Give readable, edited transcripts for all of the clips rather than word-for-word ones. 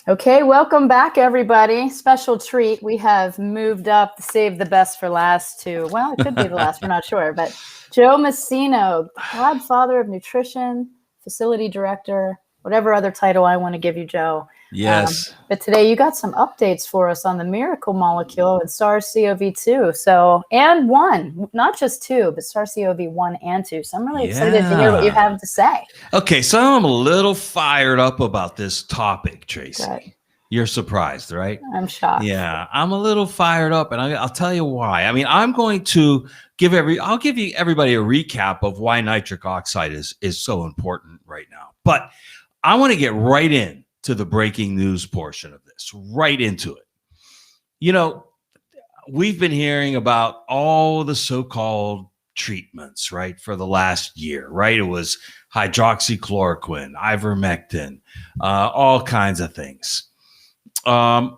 Okay, welcome back, everybody. Special treat. We have moved up, saved the best for last to, well, it could be the last, we're not sure, but Joe Messino, godfather of nutrition, facility director, whatever other title I want to give you, Joe. Yes. But today you got some updates for us on the miracle molecule and SARS-CoV-2. So, and one, not just two, but SARS-CoV-1 and 2. So I'm really excited to hear what you have to say. Okay, so I'm a little fired up about this topic, Tracy. Good. You're surprised, right? I'm shocked. Yeah, I'm a little fired up, and I'll tell you why. I mean, I'm going to I'll give you everybody a recap of why nitric oxide is so important right now. But I want to get right in to the breaking news portion of this, right into it. You know, we've been hearing about all the so-called treatments, right, for the last year, right? It was hydroxychloroquine, ivermectin, all kinds of things.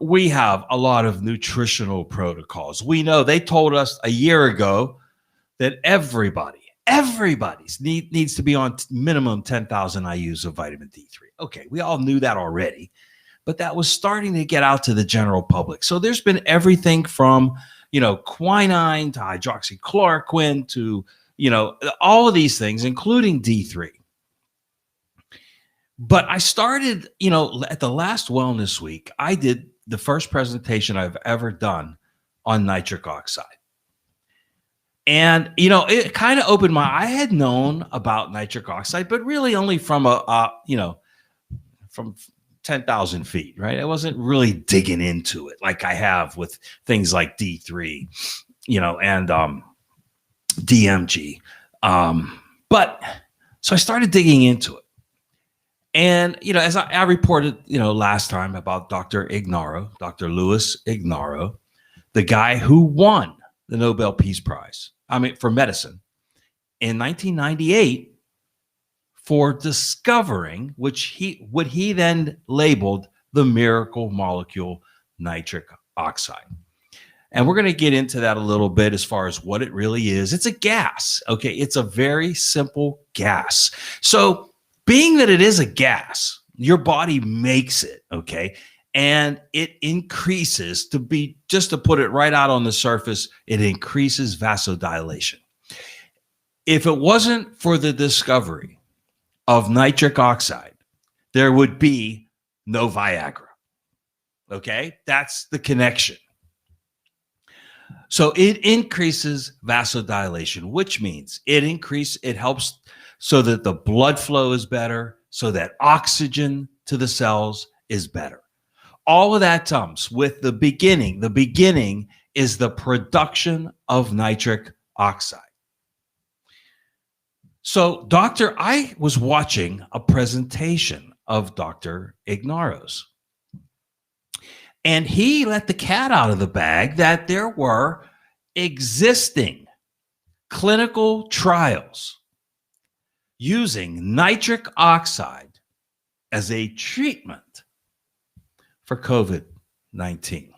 We have a lot of nutritional protocols. We know they told us a year ago that everybody needs to be on minimum 10,000 IUs of vitamin D3. Okay, we all knew that already, but that was starting to get out to the general public. So there's been everything from, quinine to hydroxychloroquine to, all of these things, including D3. But I started, at the last Wellness Week, I did the first presentation I've ever done on nitric oxide. And, it kind of opened I had known about nitric oxide, but really only from from 10,000 feet, right? I wasn't really digging into it like I have with things like D3, and DMG. But so I started digging into it. And, as I reported, last time about Dr. Louis Ignarro, the guy who won the Nobel Peace Prize, for medicine in 1998 for discovering what he then labeled the miracle molecule nitric oxide. And we're going to get into that a little bit as far as what it really is. It's a gas. Okay. It's a very simple gas. So being that it is a gas, your body makes it. Okay. And it increases just to put it right out on the surface, it increases vasodilation. If it wasn't for the discovery of nitric oxide, there would be no Viagra. Okay, that's the connection. So it increases vasodilation, which means it helps so that the blood flow is better, so that oxygen to the cells is better. All of that comes with the beginning. The beginning is the production of nitric oxide. So, I was watching a presentation of Dr. Ignarro's, and he let the cat out of the bag that there were existing clinical trials using nitric oxide as a treatment for COVID-19.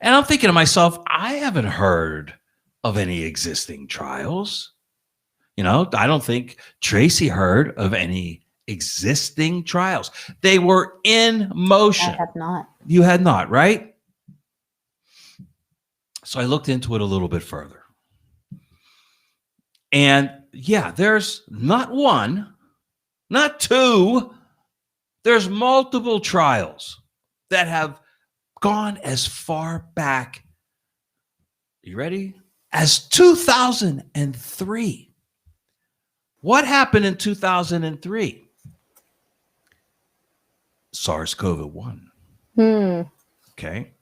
And I'm thinking to myself, I haven't heard of any existing trials. I don't think Tracy heard of any existing trials. They were in motion. I have not. You had not, right? So I looked into it a little bit further. And yeah, there's not one, not two, there's multiple trials that have gone as far back, you ready? As 2003. What happened in 2003? SARS-CoV-1. Okay.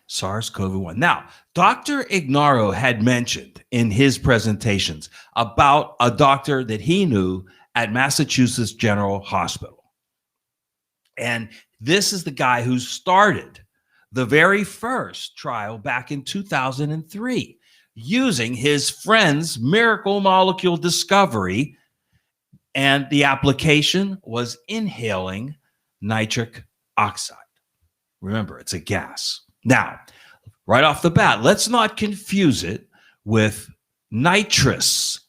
SARS-CoV-1. Now, Dr. Ignarro had mentioned in his presentations about a doctor that he knew at Massachusetts General Hospital. And this is the guy who started the very first trial back in 2003 using his friend's miracle molecule discovery. And the application was inhaling nitric oxide. Remember, it's a gas. Now, right off the bat, let's not confuse it with nitrous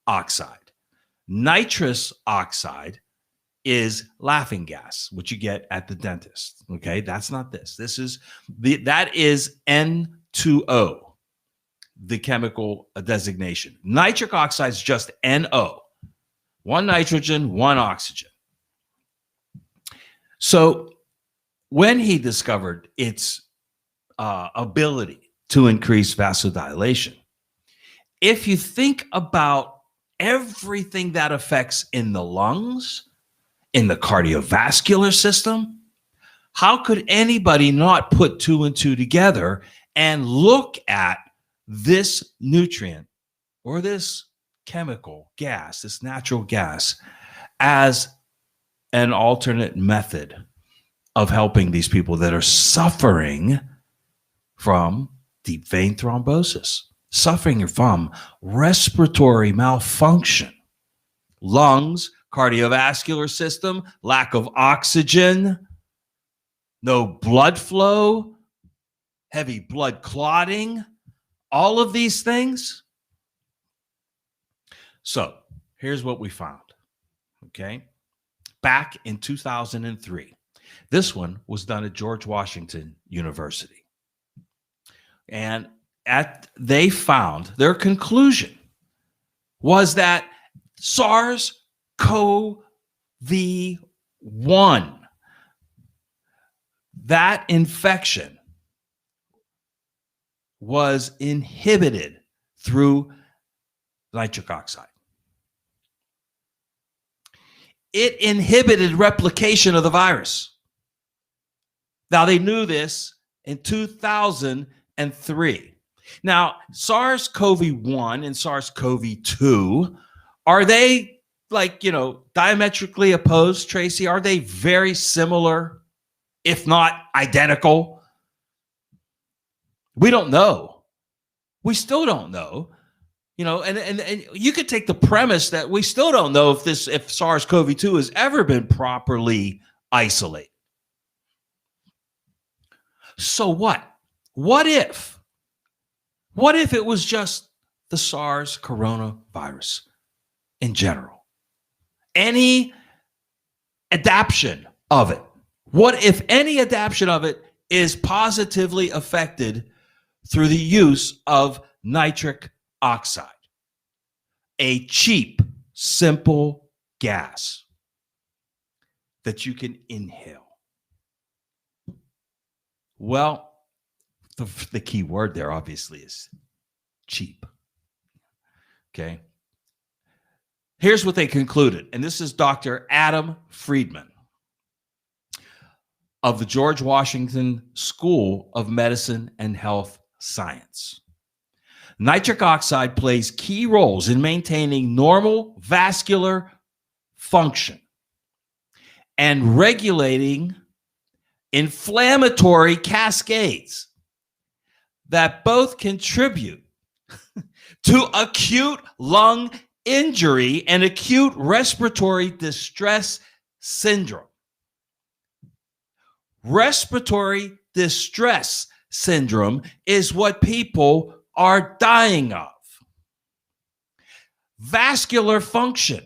oxide. Nitrous oxide is laughing gas, which you get at the dentist. Okay, that's not this. That is N2O, the chemical designation. Nitric oxide is just NO, one nitrogen, one oxygen. So when he discovered its ability to increase vasodilation, if you think about everything that affects in the lungs, in the cardiovascular system, how could anybody not put two and two together and look at this nutrient or this chemical gas, this natural gas, as an alternate method of helping these people that are suffering from deep vein thrombosis, suffering from respiratory malfunction, lungs, cardiovascular system, lack of oxygen, no blood flow, heavy blood clotting, all of these things. So here's what we found, okay? Back in 2003. This one was done at George Washington University. And they found, their conclusion was that SARS-CoV-1, that infection was inhibited through nitric oxide. It inhibited replication of the virus. Now, they knew this in 2003. Now, SARS-CoV-1 and SARS-CoV-2, are they diametrically opposed, Tracy? Are they very similar, if not identical? We don't know. We still don't know. And you could take the premise that we still don't know if SARS-CoV-2 has ever been properly isolated. So what? What if it was just the SARS coronavirus in general? Any adaptation of it? What if any adaptation of it is positively affected through the use of nitric oxide, a cheap, simple gas that you can inhale? Well, the key word there obviously is cheap. Okay. Here's what they concluded, and this is Dr. Adam Friedman of the George Washington School of Medicine and Health Science. Nitric oxide plays key roles in maintaining normal vascular function and regulating inflammatory cascades that both contribute to acute lung injury and acute respiratory distress syndrome. Respiratory distress syndrome is what people are dying of. Vascular function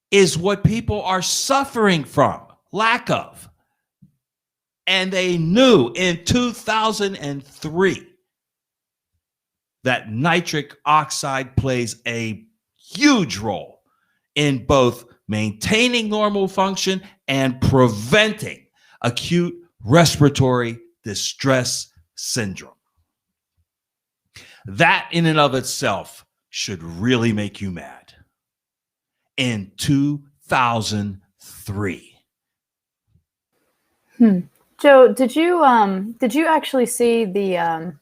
is what people are suffering from, lack of. And they knew in 2003 that nitric oxide plays a huge role in both maintaining normal function and preventing acute respiratory distress syndrome. That in and of itself should really make you mad. In 2003. Joe, did you actually see the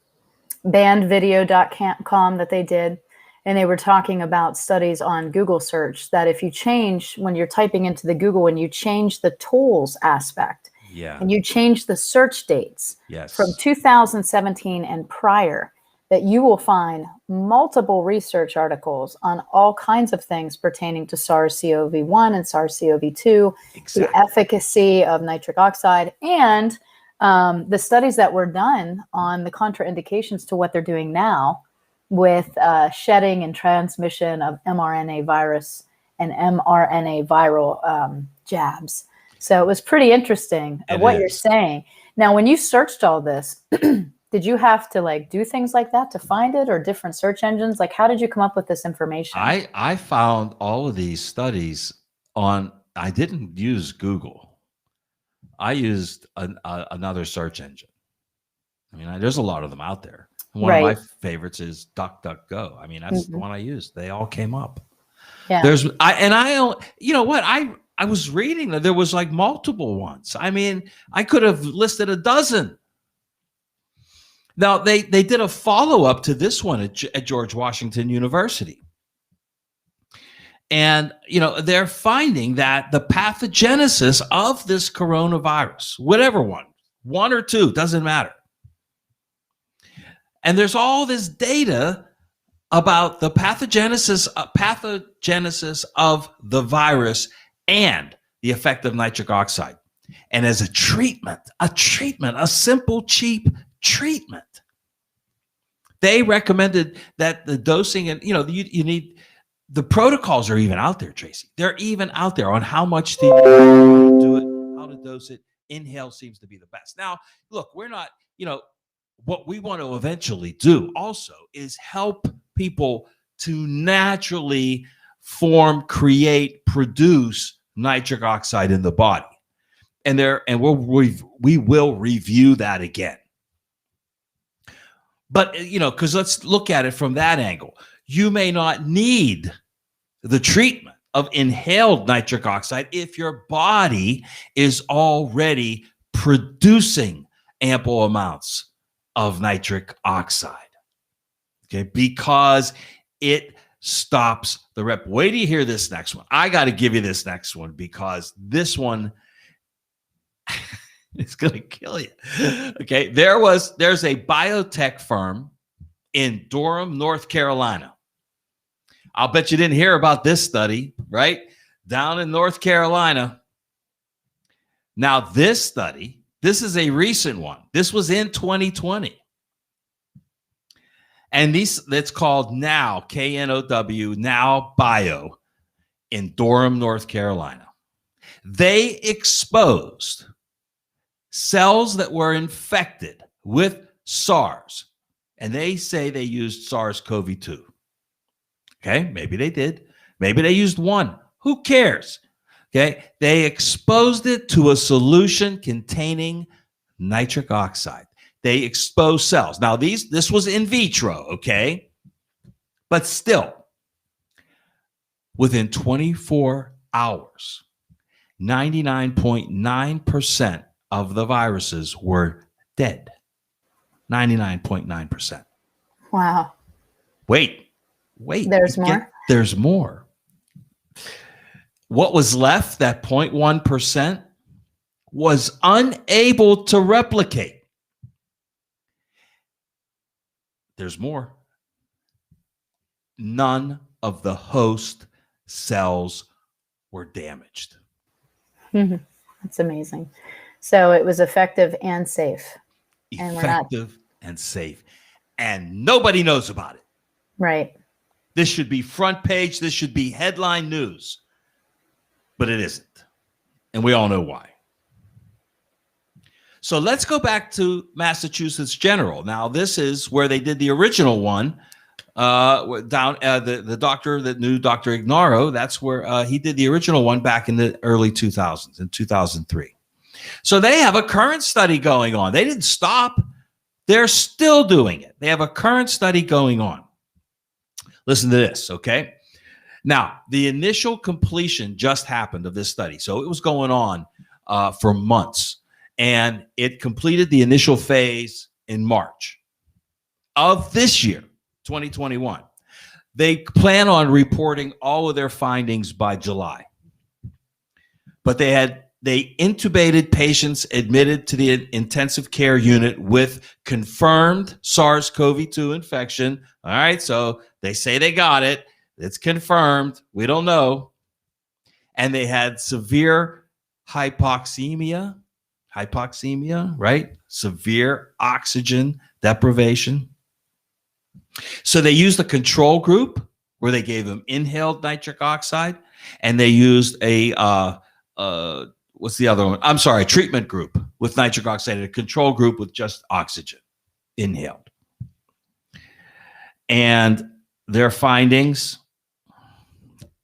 bandvideo.com that they did? And they were talking about studies on Google search that if you change, when you're typing into the Google, when you change the tools aspect, and you change the search dates from 2017 and prior, that you will find multiple research articles on all kinds of things pertaining to SARS-CoV-1 and SARS-CoV-2, the efficacy of nitric oxide, and the studies that were done on the contraindications to what they're doing now with shedding and transmission of mRNA virus and mRNA viral jabs. So it was pretty interesting what you're saying. Now, when you searched all this, did you have to like do things like that to find it, or different search engines? Like, how did you come up with this information? I found all of these studies on, I didn't use Google. I used another search engine. I mean, there's a lot of them out there. One of my favorites is DuckDuckGo. I mean, that's the one I used. They all came up. Yeah. You know what? I was reading that there was like multiple ones. I mean, I could have listed a dozen. Now, they did a follow-up to this one at George Washington University. And, you know, they're finding that the pathogenesis of this coronavirus, whatever one or two, doesn't matter. And there's all this data about the pathogenesis of the virus and the effect of nitric oxide. And as a treatment, a simple, cheap treatment, they recommended that the dosing, and, you know, you need, the protocols are even out there, Tracy. They're even out there on how much to do it, how to dose it. Inhale seems to be the best. Now, look, we're not, you know, what we want to eventually do also is help people to naturally form, create, produce nitric oxide in the body. And we will review that again. But, you know, because let's look at it from that angle. You may not need the treatment of inhaled nitric oxide if your body is already producing ample amounts of nitric oxide. Okay, because it stops the rep. Wait till you hear this next one. I got to give you this next one because this one is going to kill you. Okay, there's a biotech firm in Durham, North Carolina. I'll bet you didn't hear about this study, right? Down in North Carolina. Now, this study, this is a recent one. This was in 2020. And that's called Now, K-N-O-W, Now Bio in Durham, North Carolina. They exposed cells that were infected with SARS, and they say they used SARS-CoV-2. Okay, maybe they did. Maybe they used one. Who cares? Okay, they exposed it to a solution containing nitric oxide. They exposed cells. Now, this was in vitro, okay? But still, within 24 hours, 99.9% of the viruses were dead. 99.9%. Wow. Wait. There's more? There's more. What was left, that 0.1%, was unable to replicate. There's more. None of the host cells were damaged. That's amazing. So it was effective and safe. Effective and safe. And nobody knows about it. Right. This should be front page. This should be headline news. But it isn't. And we all know why. So let's go back to Massachusetts General. Now, this is where they did the original one. The doctor that knew Dr. Ignaro, that's where he did the original one back in the early 2000s, in 2003. So they have a current study going on. They didn't stop. They're still doing it. They have a current study going on. Listen to this, okay? Now, the initial completion just happened of this study. So it was going on for months. And it completed the initial phase in March of this year, 2021. They plan on reporting all of their findings by July. But they intubated patients admitted to the intensive care unit with confirmed SARS-CoV-2 infection. All right, so they say they got it. It's confirmed. We don't know. And they had severe hypoxemia, right? Severe oxygen deprivation. So they used a control group where they gave them inhaled nitric oxide, And they used a what's the other one? I'm sorry, treatment group with nitric oxide and a control group with just oxygen inhaled. And their findings,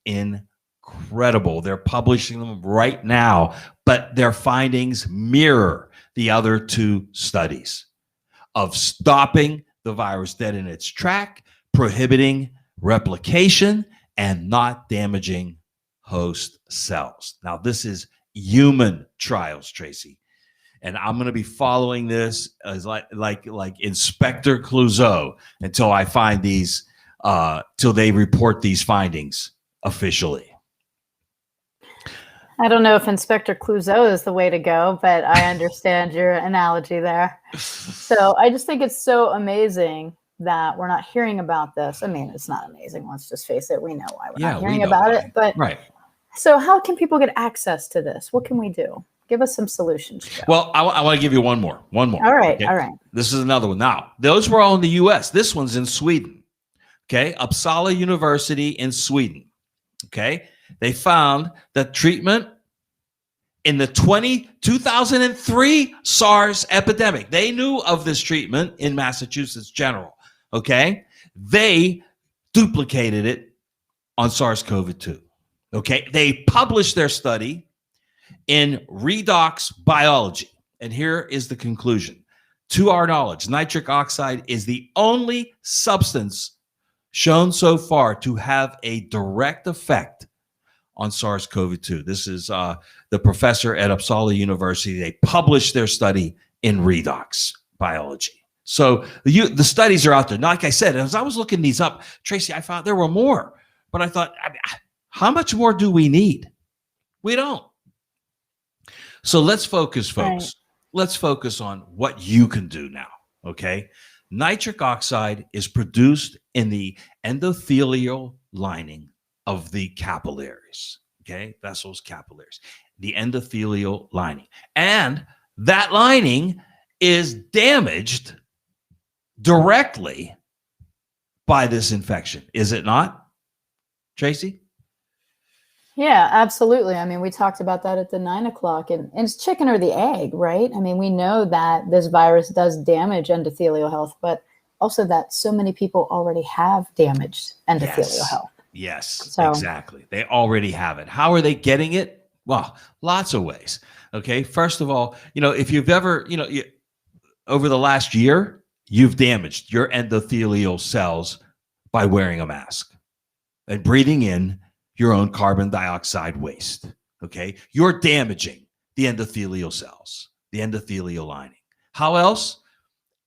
incredible. They're publishing them right now, but their findings mirror the other two studies of stopping the virus dead in its track, prohibiting replication, and not damaging host cells. Now, this is human trials, Tracy, and I'm going to be following this as like Inspector Clouseau until I find these, till they report these findings officially. I don't know if Inspector Clouseau is the way to go, but I understand your analogy there. So I just think it's so amazing that we're not hearing about this. I mean, it's not amazing. Let's just face it. We know why we're not hearing about it. But right. So how can people get access to this? What can we do? Give us some solutions, Joe. Well, I want to give you one more. All right, okay? all right. This is another one. Now, those were all in the U.S. This one's in Sweden. Okay, Uppsala University in Sweden. Okay, they found that treatment in the 2003 SARS epidemic, they knew of this treatment in Massachusetts General. Okay, they duplicated it on SARS-CoV-2. Okay, they published their study in Redox Biology. And here is the conclusion. To our knowledge, nitric oxide is the only substance shown so far to have a direct effect on SARS-CoV-2. This is the professor at Uppsala University. They published their study in Redox Biology. So the studies are out there. Like I said, as I was looking these up, Tracy, I found there were more. But I thought, how much more do we need? We don't. So let's focus, folks. Right. Let's focus on what you can do now, okay? Nitric oxide is produced in the endothelial lining of the capillaries, okay? Vessels, capillaries, the endothelial lining. And that lining is damaged directly by this infection, is it not, Tracy? Yeah, absolutely. I mean, we talked about that at the 9 o'clock, and it's chicken or the egg, right? I mean, we know that this virus does damage endothelial health, but also that so many people already have damaged endothelial health. Yes, so, exactly. They already have it. How are they getting it? Well, lots of ways. Okay. First of all, if you've ever, over the last year, you've damaged your endothelial cells by wearing a mask and breathing in your own carbon dioxide waste, okay? You're damaging the endothelial cells, the endothelial lining. How else?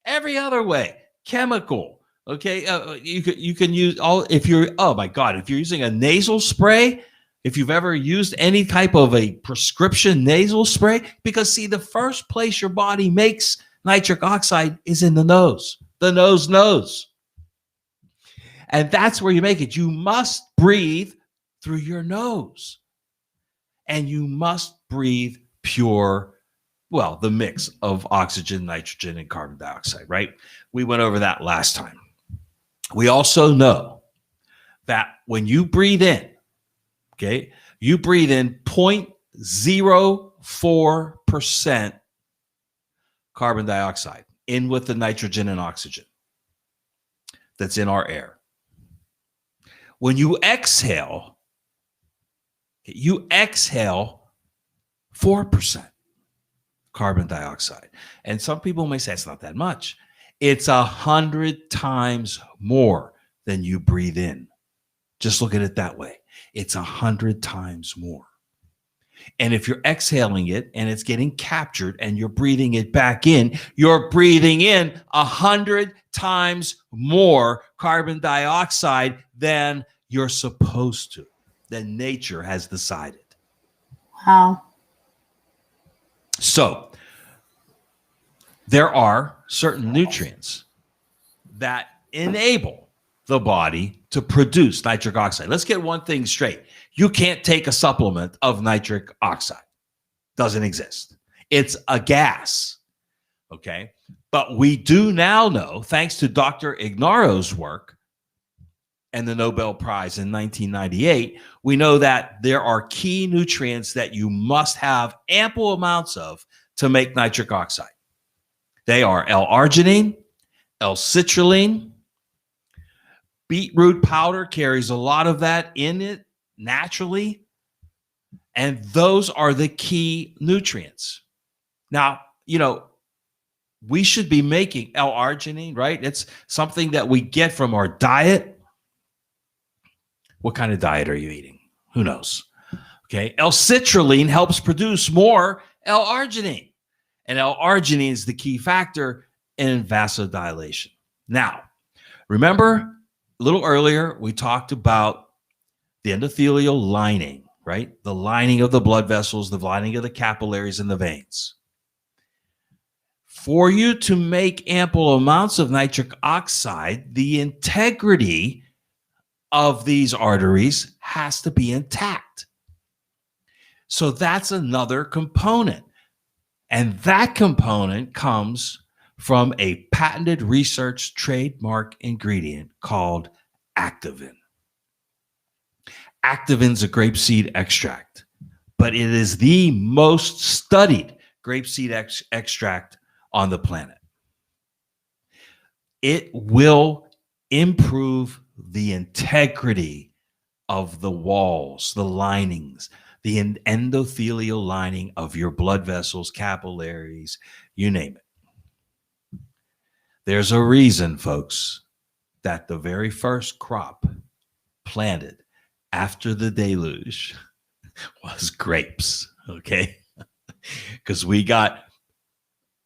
Every other way, chemical, okay? You can use if you're using a nasal spray, if you've ever used any type of a prescription nasal spray, because see, the first place your body makes nitric oxide is in the nose knows. And that's where you make it. You must breathe through your nose. And you must breathe pure, the mix of oxygen, nitrogen, and carbon dioxide, right? We went over that last time. We also know that when you breathe in, okay, you breathe in 0.04% carbon dioxide in with the nitrogen and oxygen that's in our air. When you exhale 4% carbon dioxide. And some people may say it's not that much. It's 100 times more than you breathe in. Just look at it that way. It's 100 times more. And if you're exhaling it and it's getting captured and you're breathing it back in, you're breathing in 100 times more carbon dioxide than you're supposed to, than nature has decided. Wow. So there are certain nutrients that enable the body to produce nitric oxide. Let's get one thing straight. You can't take a supplement of nitric oxide. Doesn't exist. It's a gas. Okay. But we do now know, thanks to Dr. Ignaro's work and the Nobel Prize in 1998, we know that there are key nutrients that you must have ample amounts of to make nitric oxide. They are L-arginine, L-citrulline. Beetroot powder carries a lot of that in it naturally, and those are the key nutrients. Now, we should be making L-arginine, right? It's something that we get from our diet. What kind of diet are you eating? Who knows? Okay. L-citrulline helps produce more L-arginine. And L-arginine is the key factor in vasodilation. Now, remember a little earlier, we talked about the endothelial lining, right? The lining of the blood vessels, the lining of the capillaries and the veins. For you to make ample amounts of nitric oxide, the integrity of these arteries has to be intact. So that's another component. And that component comes from a patented research trademark ingredient called activin. Activin's a grapeseed extract, but it is the most studied grapeseed extract on the planet. It will improve the integrity of the walls, the linings, the endothelial lining of your blood vessels, capillaries, you name it. There's a reason, folks, that the very first crop planted after the deluge was grapes, okay? Because we got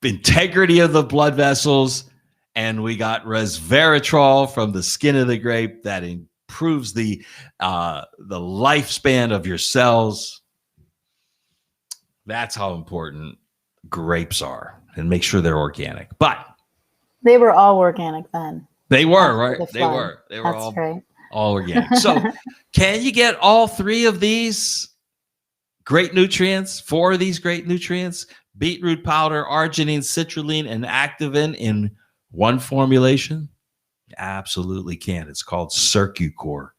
integrity of the blood vessels, and we got resveratrol from the skin of the grape that improves the lifespan of your cells. That's how important grapes are, and make sure they're organic. But they were all organic then. They were, right? They were That's right. all organic. So can you get all three of these great nutrients, four of these great nutrients, beetroot powder, arginine, citrulline, and activin in one formulation? Absolutely can. It's called CircuCore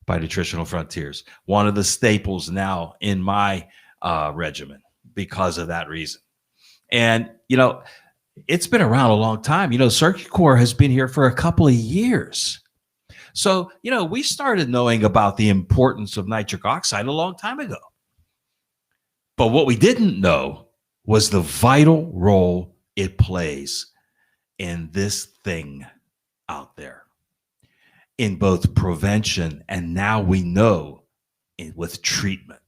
by Nutritional Frontiers. One of the staples now in my regimen because of that reason. And, it's been around a long time. CircuCore has been here for a couple of years. So, we started knowing about the importance of nitric oxide a long time ago. But what we didn't know was the vital role it plays in this thing out there, in both prevention and now we know with treatment.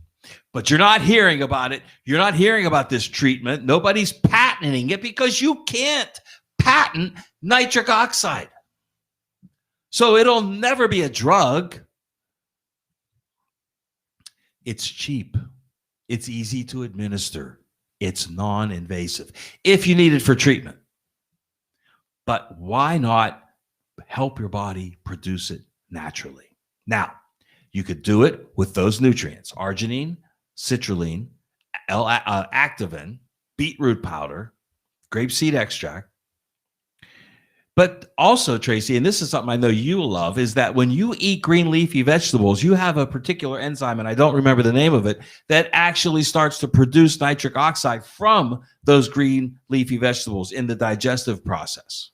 But you're not hearing about it. You're not hearing about this treatment. Nobody's patenting it because you can't patent nitric oxide. So it'll never be a drug. It's cheap. It's easy to administer. It's non-invasive if you need it for treatment. But why not help your body produce it naturally? Now, you could do it with those nutrients: arginine, citrulline, activin, beetroot powder, grapeseed extract. But also, Tracy, and this is something I know you love, is that when you eat green leafy vegetables, you have a particular enzyme, and I don't remember the name of it, that actually starts to produce nitric oxide from those green leafy vegetables in the digestive process.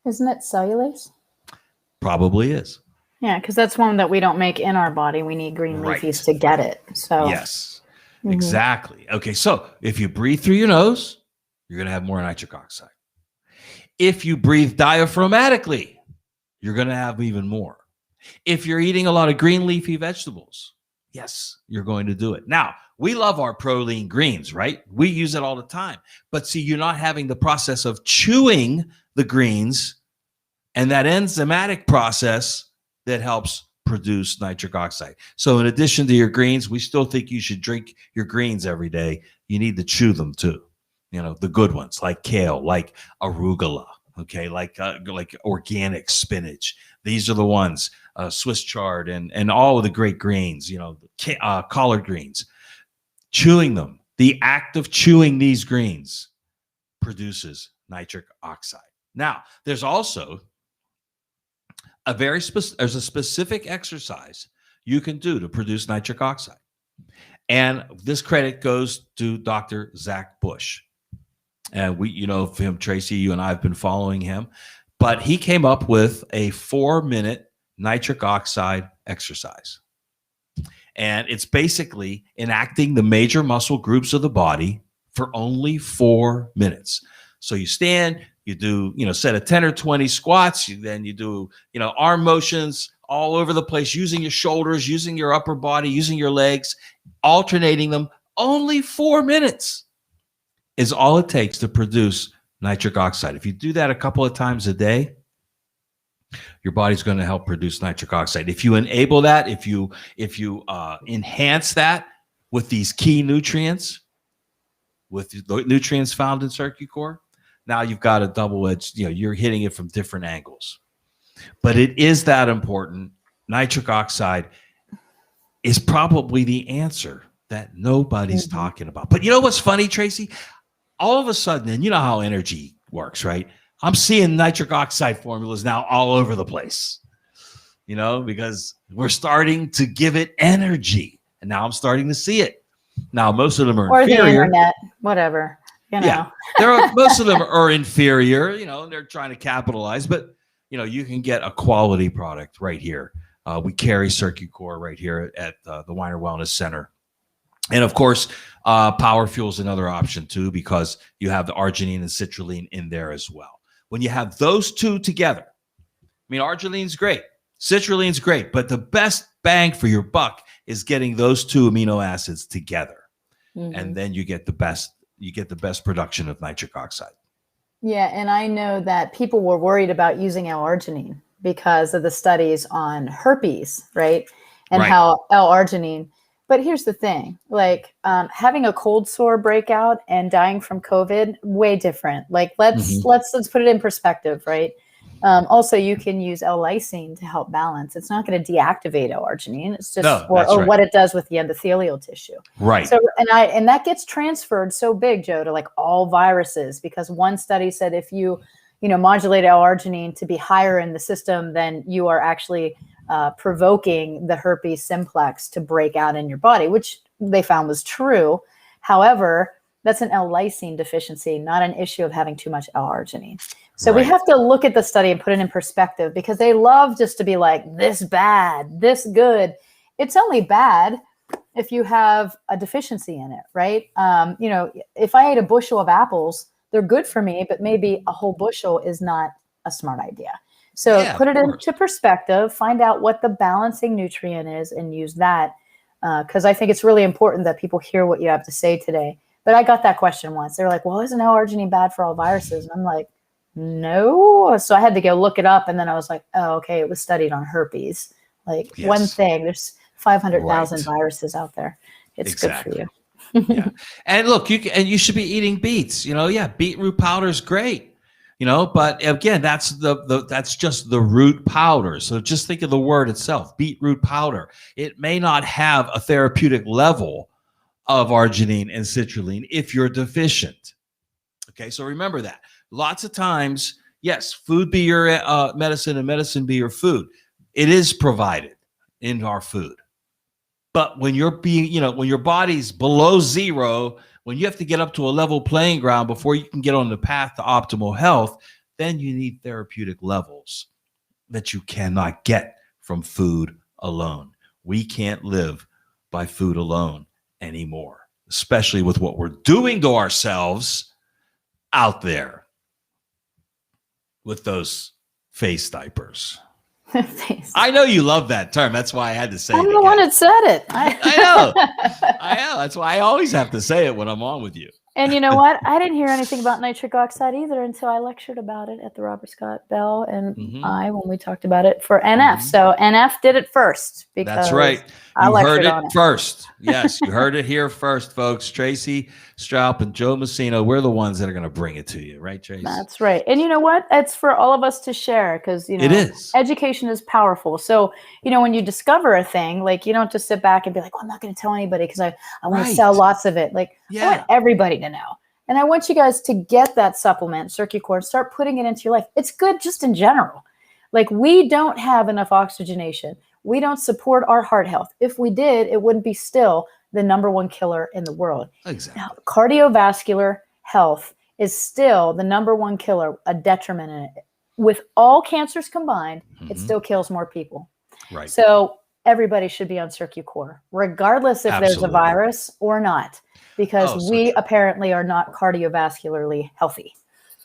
Isn't it cellulase? Probably is. Yeah, because that's one that we don't make in our body. We need green leafies to get it. So yes, exactly. Okay, so if you breathe through your nose, you're going to have more nitric oxide. If you breathe diaphragmatically, you're going to have even more. If you're eating a lot of green leafy vegetables, yes, you're going to do it. Now, we love our proline greens, right? We use it all the time. But see, you're not having the process of chewing the greens and that enzymatic process that helps produce nitric oxide. So in addition to your greens, we still think you should drink your greens every day. You need to chew them too. The good ones like kale, like arugula, okay, like organic spinach. These are the ones, Swiss chard and all of the great greens, collard greens. Chewing them, the act of chewing these greens produces nitric oxide. Now, there's also there's a specific exercise you can do to produce nitric oxide. And this credit goes to Dr. Zach Bush. And you know him, Tracy, you and I have been following him. But he came up with a 4-minute nitric oxide exercise. And it's basically enacting the major muscle groups of the body for only 4 minutes. So you stand, you do, set of 10 or 20 squats, then you do, arm motions all over the place, using your shoulders, using your upper body, using your legs, alternating them. Only 4 minutes is all it takes to produce nitric oxide. If you do that a couple of times a day, your body's going to help produce nitric oxide. If you enable that, if you enhance that with these key nutrients, with the nutrients found in CircuCore, now you've got a double-edged, you're hitting it from different angles. But it is that important. Nitric oxide is probably the answer that nobody's talking about. But you know what's funny, Tracy? All of a sudden, and you know how energy works, right? I'm seeing nitric oxide formulas now all over the place, because we're starting to give it energy. And now I'm starting to see it. Now, most of them are inferior. Or the internet, whatever. Yeah, most of them are inferior, and they're trying to capitalize. But, you can get a quality product right here. We carry CircuCore right here at the Weiner Wellness Center. And, of course, Power Fuel is another option, too, because you have the arginine and citrulline in there as well. When you have those two together, arginine's great, citrulline's great, but the best bang for your buck is getting those two amino acids together. And then you get the best production of nitric oxide. Yeah, and I know that people were worried about using L-arginine because of the studies on herpes, right? And how L-arginine. But here's the thing, having a cold sore breakout and dying from COVID, way different. Let's put it in perspective, right? Also, you can use L-lysine to help balance. It's not going to deactivate L-arginine. It's just what it does with the endothelial tissue. Right. So, and that gets transferred so big, Joe, to all viruses, because one study said if you modulate L-arginine to be higher in the system, then you are actually provoking the herpes simplex to break out in your body, which they found was true. However, that's an L-lysine deficiency, not an issue of having too much L-arginine. So we have to look at the study and put it in perspective, because they love just to be like, this bad, this good. It's only bad if you have a deficiency in it, right? If I ate a bushel of apples, they're good for me, but maybe a whole bushel is not a smart idea. So put it into perspective, find out what the balancing nutrient is, and use that, because I think it's really important that people hear what you have to say today. But I got that question once. They're like, well, isn't L-arginine bad for all viruses? And I'm like, no. So I had to go look it up. And then I was like, oh, okay, it was studied on herpes. One thing, there's 500,000 viruses out there. It's good for you. And look, you should be eating beets. Beetroot powder is great. But again, that's just the root powder. So just think of the word itself, beetroot powder. It may not have a therapeutic level of arginine and citrulline if you're deficient. Okay, so remember that. Lots of times, yes, food be your medicine and medicine be your food. It is provided in our food. But when when your body's below zero, when you have to get up to a level playing ground before you can get on the path to optimal health, then you need therapeutic levels that you cannot get from food alone. We can't live by food alone anymore, especially with what we're doing to ourselves out there with those face diapers. I know you love that term. That's why I had to say it. I'm the one that said it. I know. That's why I always have to say it when I'm on with you. And you know what? I didn't hear anything about nitric oxide either until I lectured about it at the Robert Scott Bell and when we talked about it for NF. So NF did it first. Because that's right. You heard it first. Yes, you heard it here first, folks. Tracy Stroup and Joe Messino, we're the ones that are going to bring it to you. Right, Tracy? That's right. And you know what? It's for all of us to share, because, it is. Education is powerful. So, when you discover a thing, you don't just sit back and be like, well, I'm not going to tell anybody because I want to sell lots of it. I want everybody to know. And I want you guys to get that supplement, CircuCore, and start putting it into your life. It's good just in general. Like, we don't have enough oxygenation. We don't support our heart health. If we did, it wouldn't be still the number one killer in the world. Exactly. Now, cardiovascular health is still the number one killer, a detriment in it. With all cancers combined, it still kills more people. Right. So everybody should be on CircuCore, regardless if there's a virus or not, because we apparently are not cardiovascularly healthy.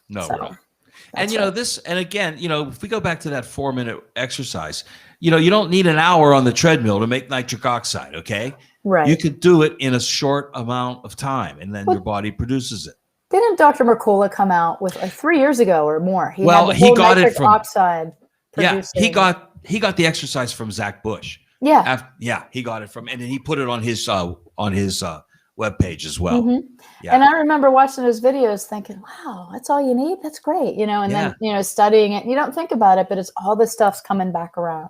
No, we're not. And, this, and again, if we go back to that 4-minute exercise, you don't need an hour on the treadmill to make nitric oxide. Okay. Right. You could do it in a short amount of time, and then your body produces it. Didn't Dr. Mercola come out with 3 years ago or more? He got it from oxide. Yeah, he got the exercise from Zach Bush. Yeah. He got it from, and then he put it on his webpage as well. Yeah. And I remember watching those videos thinking, wow, that's all you need? That's great. And then, studying it, you don't think about it, but it's all the stuff's coming back around.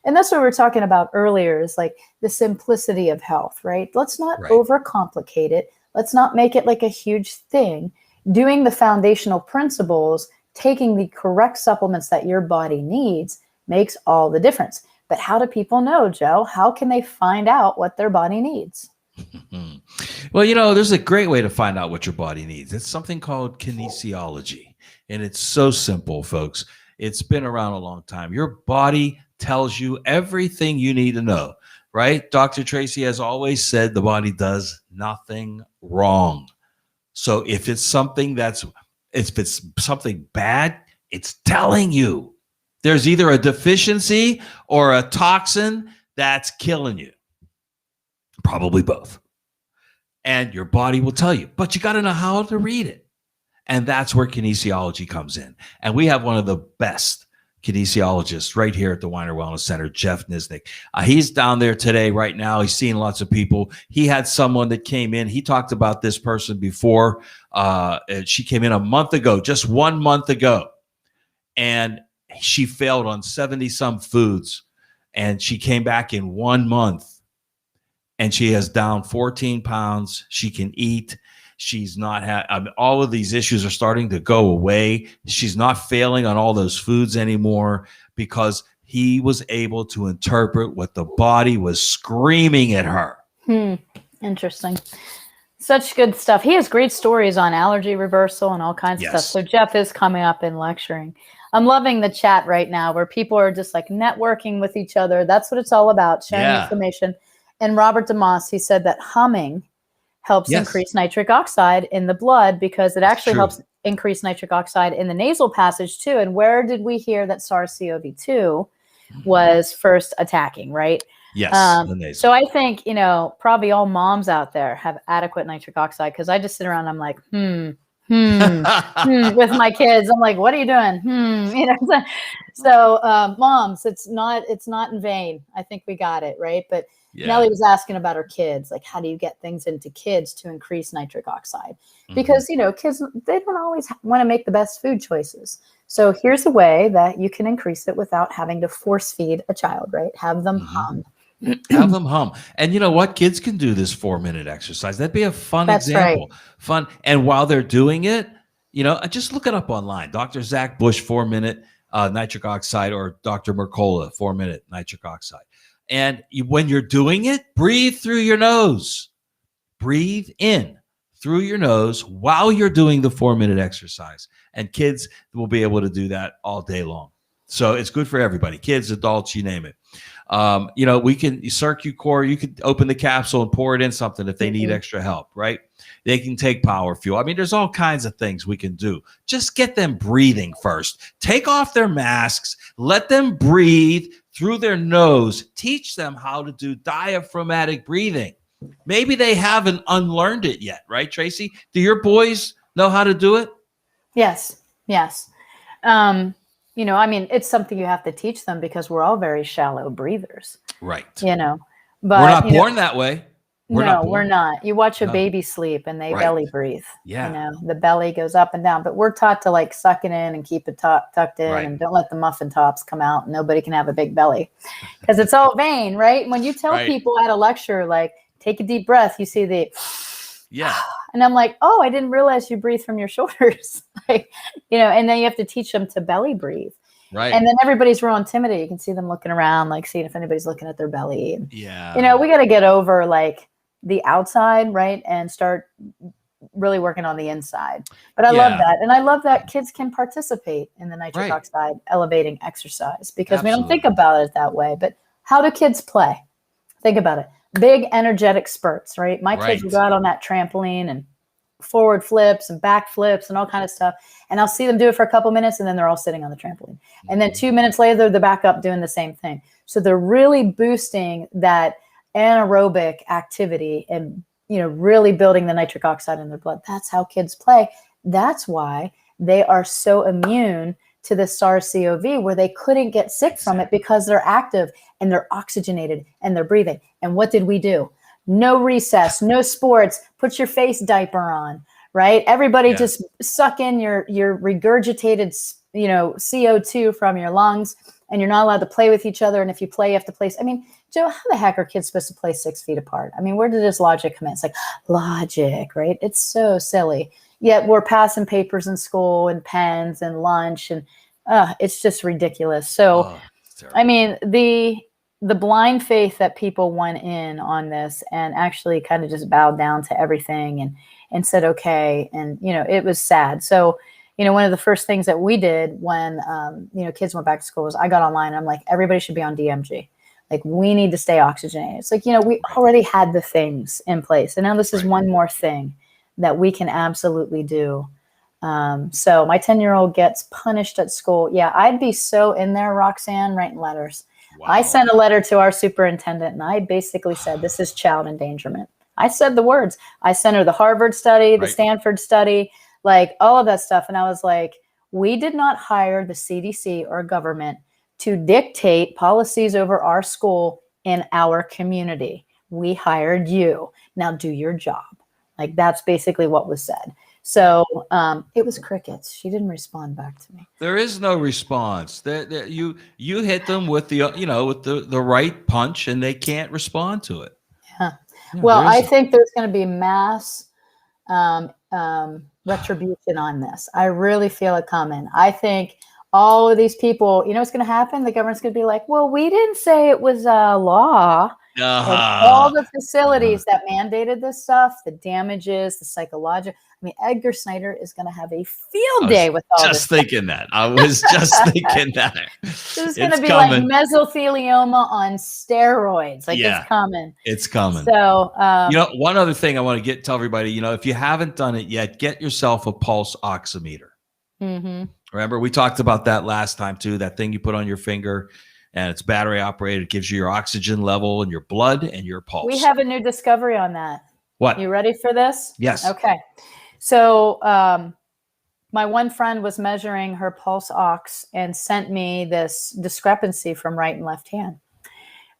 And that's what we were talking about earlier, is like the simplicity of health, right? Let's not overcomplicate it. Let's not make it like a huge thing. Doing the foundational principles, taking the correct supplements that your body needs makes all the difference. But how do people know, Joe? How can they find out what their body needs? Well, there's a great way to find out what your body needs. It's something called kinesiology. And it's so simple, folks. It's been around a long time. Your body tells you everything you need to know, right? Dr. Tracy has always said the body does nothing wrong. So if it's something bad, it's telling you. There's either a deficiency or a toxin that's killing you. Probably both. And your body will tell you, but you got to know how to read it. And that's where kinesiology comes in. And we have one of the best kinesiologists right here at the Weiner Wellness Center, Jeff Nisnik. He's down there today, right now. He's seeing lots of people. He had someone that came in. He talked about this person before. She came in a month ago, just 1 month ago. And she failed on 70 some foods. And she came back in 1 month. And she has down 14 pounds. She can eat. She's not all of these issues are starting to go away. She's not failing on all those foods anymore because he was able to interpret what the body was screaming at her. Interesting. Such good stuff. He has great stories on allergy reversal and all kinds of stuff. So Jeff is coming up and lecturing. I'm loving the chat right now where people are just like networking with each other. That's what it's all about, sharing information. And Robert DeMoss, he said that humming helps increase nitric oxide in the blood because it actually helps increase nitric oxide in the nasal passage too. And where did we hear that SARS-CoV-2 was first attacking, right? Yes. So I think, probably all moms out there have adequate nitric oxide because I just sit around and I'm like, with my kids. I'm like, what are you doing? So moms, it's not in vain. I think we got it, right? But Nellie was asking about her kids, like how do you get things into kids to increase nitric oxide? Because, kids, they don't always want to make the best food choices. So here's a way that you can increase it without having to force feed a child, right? Have them hum. Have them hum. And you know what? Kids can do this 4-minute exercise. That'd be a fun example. Right. Fun. And while they're doing it, just look it up online. Dr. Zach Bush, 4-minute nitric oxide, or Dr. Mercola, 4-minute nitric oxide. And when you're doing it, breathe through your nose. Breathe in through your nose while you're doing the 4-minute exercise. And kids will be able to do that all day long. So it's good for everybody, kids, adults, you name it. We can CircuCore, you could open the capsule and pour it in something if they need extra help, right? They can take power fuel. I mean, there's all kinds of things we can do. Just get them breathing first. Take off their masks. Let them breathe through their nose. Teach them how to do diaphragmatic breathing. Maybe they haven't unlearned it yet, right, Tracy? Do your boys know how to do it? Yes. It's something you have to teach them because we're all very shallow breathers. Right. But we're not born that way. We're not. You watch a baby sleep and they belly breathe. Yeah. The belly goes up and down, but we're taught to like suck it in and keep it tucked in and don't let the muffin tops come out. Nobody can have a big belly because it's all vain, right? When you tell people at a lecture, like, take a deep breath, you see the and I'm like, oh, I didn't realize you breathe from your shoulders. And then you have to teach them to belly breathe. Right. And then everybody's real intimidated. You can see them looking around, like seeing if anybody's looking at their belly. And, Yeah. we got to get over like the outside, right? And start really working on the inside. But I love that. And I love that kids can participate in the nitric oxide elevating exercise because we don't think about it that way. But how do kids play? Think about it. Big energetic spurts, right? My kids will go out on that trampoline and forward flips and back flips and all kind of stuff. And I'll see them do it for a couple minutes and then they're all sitting on the trampoline. And then 2 minutes later, they're back up doing the same thing. So they're really boosting that anaerobic activity and, really building the nitric oxide in their blood. That's how kids play. That's why they are so immune to the SARS-CoV, where they couldn't get sick from it because they're active and they're oxygenated and they're breathing. And what did we do? No recess, no sports, put your face diaper on, right? Everybody just suck in your regurgitated, CO2 from your lungs, and you're not allowed to play with each other. And if you play, you have to play. I mean, Joe, how the heck are kids supposed to play 6 feet apart? I mean, where did this logic come in? It's like logic, right? It's so silly. Yet we're passing papers in school and pens and lunch, and it's just ridiculous. So, I mean, the blind faith that people went in on this and actually kind of just bowed down to everything and said, okay. And, it was sad. So, one of the first things that we did when, kids went back to school was I got online and I'm like, everybody should be on DMG. Like, we need to stay oxygenated. It's like, we already had the things in place. And now this is one more thing that we can absolutely do. So my 10-year-old gets punished at school. Yeah, I'd be so in there, Roxanne, writing letters. Wow. I sent a letter to our superintendent and I basically said, this is child endangerment. I said the words. I sent her the Harvard study, the Stanford study, like all of that stuff. And I was like, we did not hire the CDC or government to dictate policies over our school in our community. We hired you. Now do your job. Like, that's basically what was said. So it was crickets. She didn't respond back to me. There is no response. You hit them with the right punch, and they can't respond to it. Yeah. Well, I think there's going to be mass retribution on this. I really feel it coming. I think all of these people, what's going to happen? The government's going to be like, well, we didn't say it was a law. All the facilities that mandated this stuff, the damages, the psychological. I mean, Edgar Snyder is going to have a field day with all this. I was just thinking that. This is going to be coming. Like mesothelioma on steroids. Like, it's coming. It's coming. So, one other thing I want to tell everybody, if you haven't done it yet, get yourself a pulse oximeter. Mm-hmm. Remember, we talked about that last time too, that thing you put on your finger. And it's battery operated. It gives you your oxygen level and your blood and your pulse. We have a new discovery on that. What? You ready for this? Yes. Okay. So my one friend was measuring her pulse ox and sent me this discrepancy from right and left hand.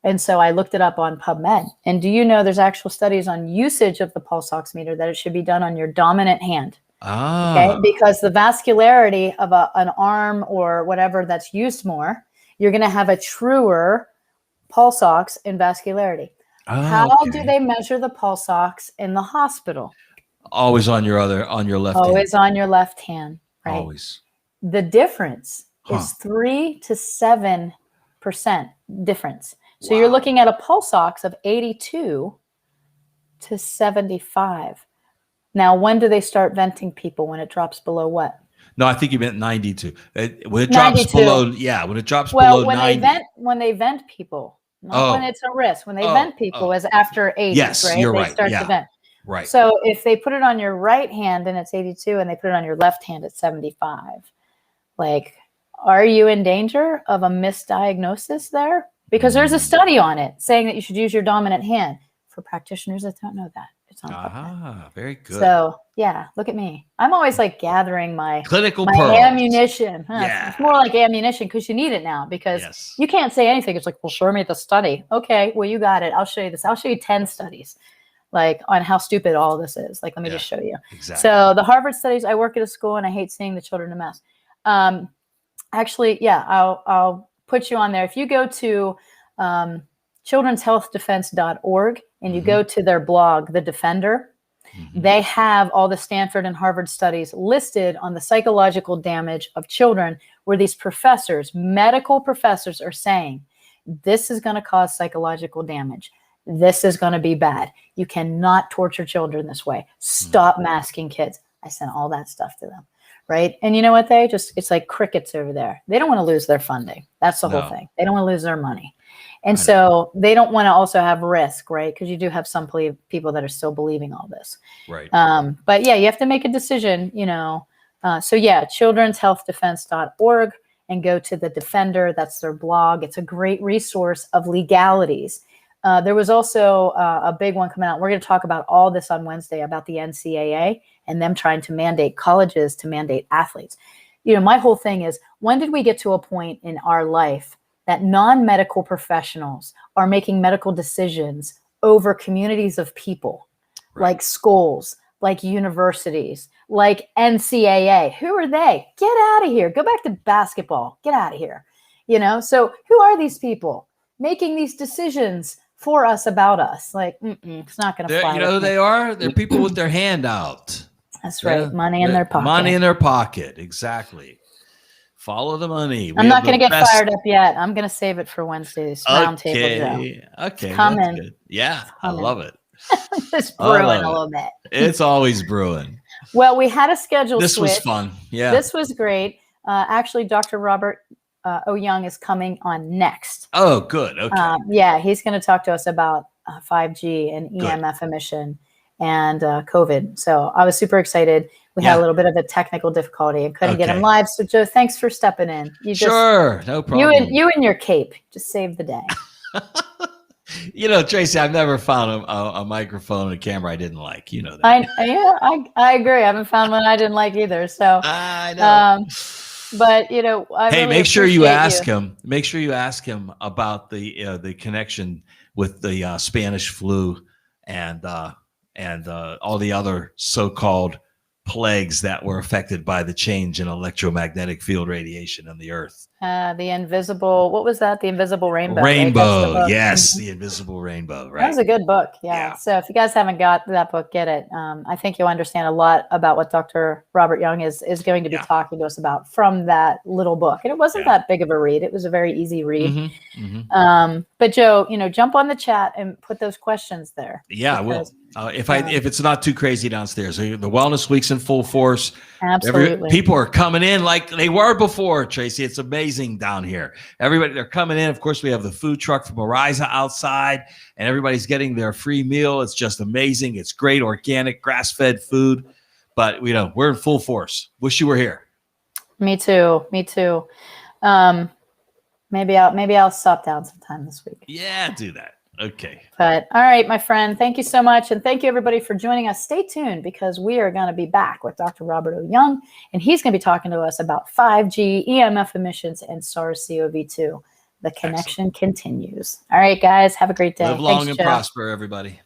And so I looked it up on PubMed. And do you know there's actual studies on usage of the pulse oximeter that it should be done on your dominant hand? Okay? Because the vascularity of an arm or whatever that's used more, you're going to have a truer pulse ox in vascularity. How do they measure the pulse ox in the hospital? Always on your left hand. Always on your left hand, right? Always. The difference is 3 to 7% difference. So you're looking at a pulse ox of 82 to 75. Now, when do they start venting people? When it drops below what? No, I think you meant 92. When it drops 92. Below, when it drops below 90. When they vent people, not when it's a risk. When they vent people is after 80, yes, right? You're they right. start to vent. Right. So if they put it on your right hand and it's 82 and they put it on your left hand at 75, like, are you in danger of a misdiagnosis there? Because there's a study on it saying that you should use your dominant hand. For practitioners that don't know that. It's on PubMed. Very good. So yeah, look at me. I'm always like gathering my clinical ammunition. It's more like ammunition because you need it now because you can't say anything. It's like, well, show me the study. Okay, well, you got it. I'll show you this. I'll show you 10 studies like on how stupid all this is. Like, let me just show you. Exactly. So the Harvard studies, I work at a school and I hate seeing the children a mess. Actually, I'll put you on there. If you go to children'shealthdefense.org and you go to their blog, The Defender, They have all the Stanford and Harvard studies listed on the psychological damage of children, where these professors, medical professors, are saying, this is going to cause psychological damage. This is going to be bad. You cannot torture children this way. Stop masking kids. I sent all that stuff to them. Right. And you know what? It's like crickets over there. They don't want to lose their funding. That's the whole thing. They don't want to lose their money. And so they don't want to also have risk, right? Because you do have some people that are still believing all this. Right. But yeah, you have to make a decision, you know. So yeah, children'shealthdefense.org, and go to the Defender. That's their blog. It's a great resource of legalities. There was also a big one coming out. We're going to talk about all this on Wednesday about the NCAA and them trying to mandate colleges to mandate athletes. You know, my whole thing is, when did we get to a point in our life that non-medical professionals are making medical decisions over communities of people, like schools, like universities, like NCAA? Who are they? Get out of here. Go back to basketball. Get out of here. You know, so who are these people making these decisions for us about us? Like, it's not going to fly. You know who they are? They're people with their hand out. That's right. Money in their pocket. Money in their pocket. Exactly. Follow the money. I'm not going to get fired up yet. I'm going to save it for Wednesday's roundtable, Joe. Okay. It's coming. That's good. Yeah, I love it. It's brewing a little bit. It's always brewing. Well, we had a schedule switch. This was fun. Yeah. This was great. Actually, Dr. Robert O. Young is coming on next. Oh, good. Okay. Yeah, he's going to talk to us about 5G and EMF emission and COVID. So I was super excited. We had a little bit of a technical difficulty and couldn't get him live. So Joe, thanks for stepping in. Sure, no problem. You and your cape just saved the day. You know, Tracy, I've never found a microphone and a camera I didn't like. You know that. I agree. I haven't found one I didn't like either. So I know. But you know, hey, make sure you ask him. Make sure you ask him about the connection with the Spanish flu and all the other so-called plagues that were affected by the change in electromagnetic field radiation on the Earth. The invisible, what was that? The invisible rainbow. Rainbow, right? yes, the invisible rainbow. Right. That was a good book. Yeah. So if you guys haven't got that book, get it. I think you'll understand a lot about what Dr. Robert Young is going to be talking to us about from that little book. And it wasn't that big of a read. It was a very easy read. But Joe, you know, jump on the chat and put those questions there. Yeah, I will. If it's not too crazy downstairs. The Wellness Week's in full force. Absolutely. People are coming in like they were before, Tracy. It's amazing down here. They're coming in. Of course, we have the food truck from Ariza outside, and everybody's getting their free meal. It's just amazing. It's great, organic, grass-fed food. But we're in full force. Wish you were here. Me too. Maybe I'll stop down sometime this week. Yeah, do that. Okay. But all right, my friend, thank you so much. And thank you everybody for joining us. Stay tuned because we are going to be back with Dr. Robert O. Young, and he's going to be talking to us about 5G, EMF emissions, and SARS-CoV-2. The connection continues. All right, guys, have a great day. Live long and prosper, everybody.